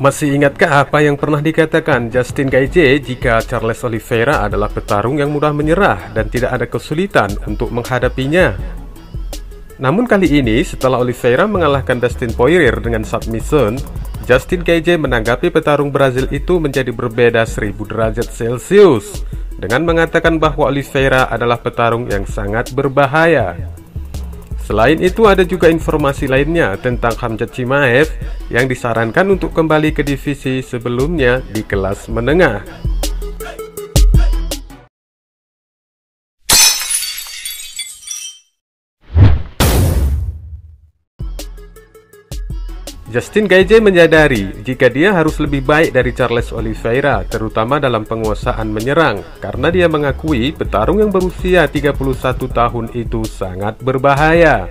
Masih ingatkah apa yang pernah dikatakan Justin Gaethje jika Charles Oliveira adalah petarung yang mudah menyerah dan tidak ada kesulitan untuk menghadapinya? Namun kali ini, setelah Oliveira mengalahkan Dustin Poirier dengan submission, Justin Gaethje menanggapi petarung Brazil itu menjadi berbeda 1000 derajat Celcius dengan mengatakan bahwa Oliveira adalah petarung yang sangat berbahaya. Selain itu, ada juga informasi lainnya tentang Khamzat Chimaev yang disarankan untuk kembali ke divisi sebelumnya di kelas menengah. Justin Gaethje menyadari jika dia harus lebih baik dari Charles Oliveira, terutama dalam penguasaan menyerang, karena dia mengakui petarung yang berusia 31 tahun itu sangat berbahaya.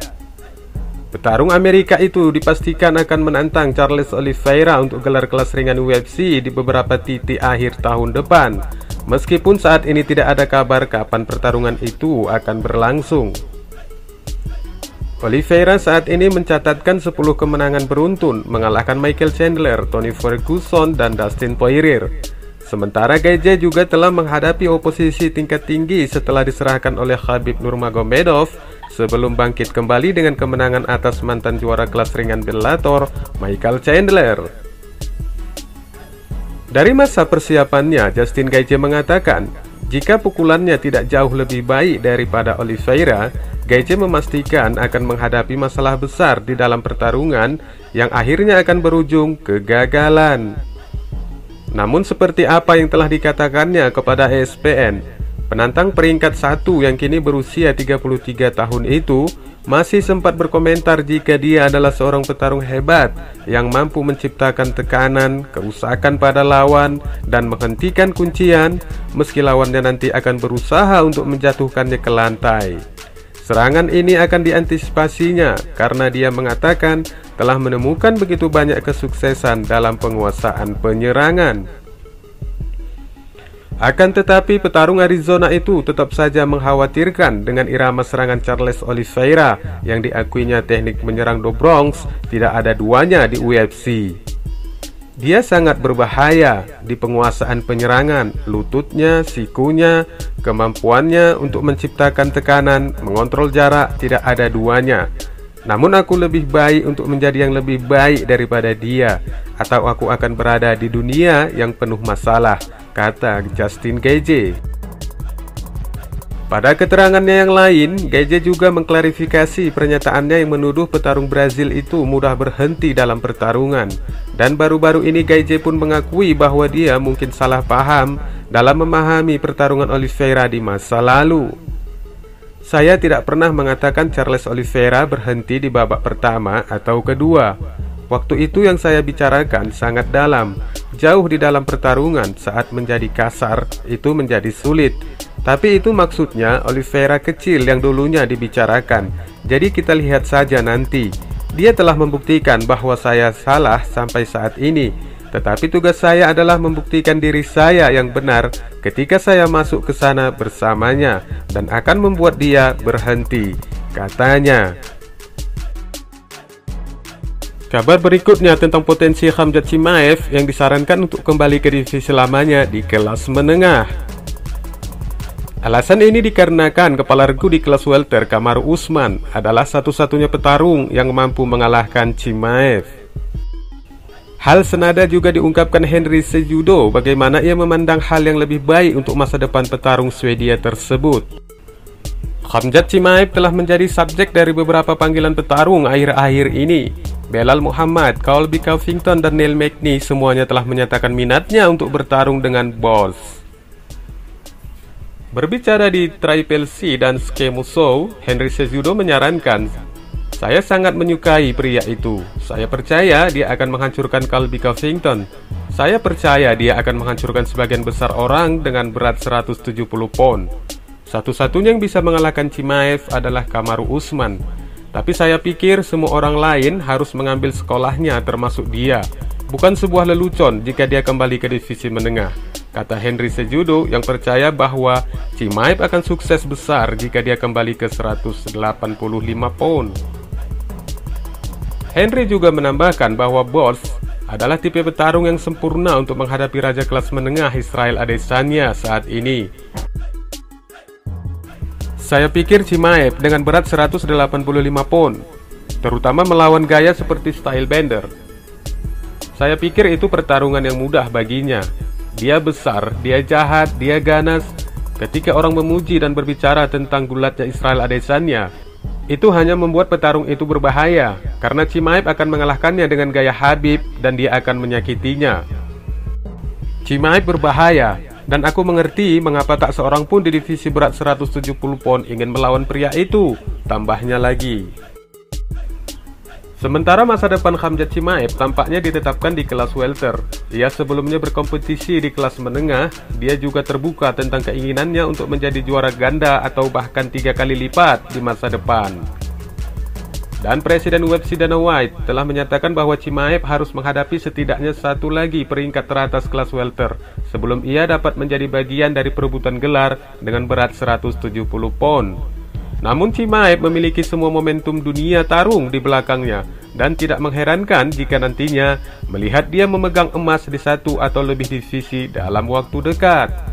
Petarung Amerika itu dipastikan akan menantang Charles Oliveira untuk gelar kelas ringan UFC di beberapa titik akhir tahun depan, meskipun saat ini tidak ada kabar kapan pertarungan itu akan berlangsung. Oliveira saat ini mencatatkan 10 kemenangan beruntun, mengalahkan Michael Chandler, Tony Ferguson, dan Dustin Poirier. Sementara Gaethje juga telah menghadapi oposisi tingkat tinggi setelah diserahkan oleh Khabib Nurmagomedov sebelum bangkit kembali dengan kemenangan atas mantan juara kelas ringan Bellator, Michael Chandler. Dari masa persiapannya, Justin Gaethje mengatakan, jika pukulannya tidak jauh lebih baik daripada Oliveira, Gaethje memastikan akan menghadapi masalah besar di dalam pertarungan yang akhirnya akan berujung kegagalan. Namun seperti apa yang telah dikatakannya kepada ESPN, penantang peringkat 1 yang kini berusia 33 tahun itu masih sempat berkomentar jika dia adalah seorang petarung hebat yang mampu menciptakan tekanan, kerusakan pada lawan, dan menghentikan kuncian meski lawannya nanti akan berusaha untuk menjatuhkannya ke lantai. Serangan ini akan diantisipasinya karena dia mengatakan telah menemukan begitu banyak kesuksesan dalam penguasaan penyerangan. Akan tetapi petarung Arizona itu tetap saja mengkhawatirkan dengan irama serangan Charles Oliveira yang diakuinya teknik menyerang Do Bronx tidak ada duanya di UFC. Dia sangat berbahaya di penguasaan penyerangan, lututnya, sikunya, kemampuannya untuk menciptakan tekanan, mengontrol jarak tidak ada duanya. Namun aku lebih baik untuk menjadi yang lebih baik daripada dia, atau aku akan berada di dunia yang penuh masalah, kata Justin Gaethje. Pada keterangannya yang lain, Gaethje juga mengklarifikasi pernyataannya yang menuduh petarung Brazil itu mudah berhenti dalam pertarungan. Dan baru-baru ini Gaethje pun mengakui bahwa dia mungkin salah paham dalam memahami pertarungan Oliveira di masa lalu. Saya tidak pernah mengatakan Charles Oliveira berhenti di babak pertama atau kedua. Waktu itu yang saya bicarakan sangat dalam, jauh di dalam pertarungan. Saat menjadi kasar, itu menjadi sulit. Tapi itu maksudnya Oliveira kecil yang dulunya dibicarakan. Jadi kita lihat saja nanti. Dia telah membuktikan bahwa saya salah sampai saat ini. Tetapi tugas saya adalah membuktikan diri saya yang benar ketika saya masuk ke sana bersamanya dan akan membuat dia berhenti, katanya. Kabar berikutnya tentang potensi Khamzat Chimaev yang disarankan untuk kembali ke divisi lamanya di kelas menengah. Alasan ini dikarenakan kepala regu di kelas welter Kamaru Usman adalah satu-satunya petarung yang mampu mengalahkan Chimaev. Hal senada juga diungkapkan Henry Cejudo bagaimana ia memandang hal yang lebih baik untuk masa depan petarung Swedia tersebut. Khamzat Chimaev telah menjadi subjek dari beberapa panggilan petarung akhir-akhir ini. Belal Muhammad, Colby Covington, dan Neil Magny semuanya telah menyatakan minatnya untuk bertarung dengan Boss. Berbicara di Triple C dan Skemu Show, Henry Cejudo menyarankan, saya sangat menyukai pria itu. Saya percaya dia akan menghancurkan Colby Covington. Saya percaya dia akan menghancurkan sebagian besar orang dengan berat 170 pound. Satu-satunya yang bisa mengalahkan Chimaev adalah Kamaru Usman. Tapi saya pikir semua orang lain harus mengambil sekolahnya termasuk dia. Bukan sebuah lelucon jika dia kembali ke divisi menengah, kata Henry Cejudo yang percaya bahwa Chimaev akan sukses besar jika dia kembali ke 185 pound. Henry juga menambahkan bahwa Boss adalah tipe petarung yang sempurna untuk menghadapi raja kelas menengah Israel Adesanya saat ini. Saya pikir Chimaev dengan berat 185 pon, terutama melawan gaya seperti style bender. Saya pikir itu pertarungan yang mudah baginya. Dia besar, dia jahat, dia ganas. Ketika orang memuji dan berbicara tentang gulatnya Israel Adesanya, itu hanya membuat petarung itu berbahaya, karena Chimaev akan mengalahkannya dengan gaya Khabib dan dia akan menyakitinya. Chimaev berbahaya, dan aku mengerti mengapa tak seorang pun di divisi berat 170 pon ingin melawan pria itu, tambahnya lagi. Sementara masa depan Khamzat Chimaev tampaknya ditetapkan di kelas welter. Ia sebelumnya berkompetisi di kelas menengah. Dia juga terbuka tentang keinginannya untuk menjadi juara ganda atau bahkan 3 kali lipat di masa depan. Dan Presiden UFC Dana White telah menyatakan bahwa Chimaev harus menghadapi setidaknya satu lagi peringkat teratas kelas welter sebelum ia dapat menjadi bagian dari perebutan gelar dengan berat 170 pon. Namun Chimaev memiliki semua momentum dunia tarung di belakangnya, dan tidak mengherankan jika nantinya melihat dia memegang emas di satu atau lebih divisi dalam waktu dekat.